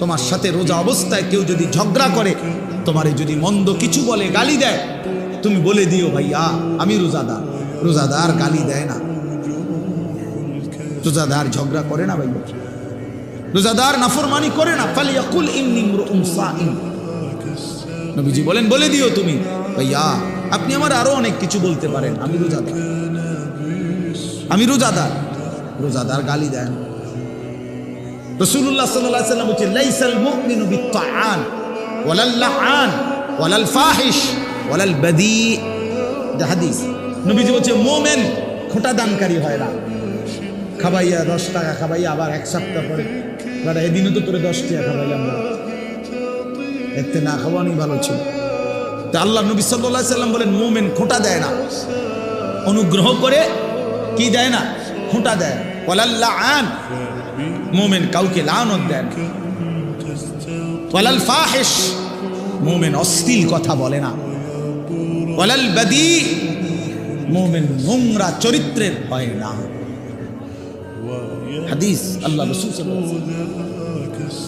তোমার সাথে রোজা অবস্থায় কেউ যদি ঝগড়া করে, তোমারে যদি মন্দ কিছু বলে, গালি দেয়, তুমি বলে দিও ভাইয়া আমি রোজাদার। রোজাদার গালি দেয় না, রোজাদার ঝগড়া করে না ভাইয়া, রোজাদার নাফরমানি করে না। ফালিয়াকুল ইন্নী ইমরুউন সাইম, নবীজি বলেন বলে দিও তুমি ভাইয়া আপনি আমার আরো অনেক কিছু বলতে পারেন, আমি রোজাদার, আমি রোজাদার। রোজাদার গালি দেয় না। রাসূলুল্লাহ সাল্লাল্লাহু আলাইহি ওয়াসাল্লাম বলেন লাইসাল মুমিনু বিত্তাআন ওয়ালাল লাআন ওয়ালাল ফাহিশ ওয়ালাল বাদি। এটা হাদিস। নবীজি বলেন মুমিন খোঁটা দানকারী হয় না। খাবাইয়া 10 টাকা খাবাইয়া আবার এক সপ্তাহ পরে দাদা এদিনও তো তোরে 10 টাকা খাবাইলাম না, এতে না খাওয়ানি ভালো ছিল। তা আল্লাহ নবী সাল্লাল্লাহু আলাইহি ওয়াসাল্লাম বলেন মুমিন খোঁটা দেয় না, অনুগ্রহ করে কি দেয় না, খোঁটা দেয়। ওয়ালাল লাআন, মুমিন কাউকে লানত দেয় না। ওয়ালাল ফাহিশ, মুমিন অশ্লীল কথা বলে না। ওয়ালাল বাদি, মুমিন নোংরা চরিত্রের হয় না। হাদিস আল্লাহ রাসূল সাল্লাল্লাহু আলাইহি ওয়াসাল্লাম।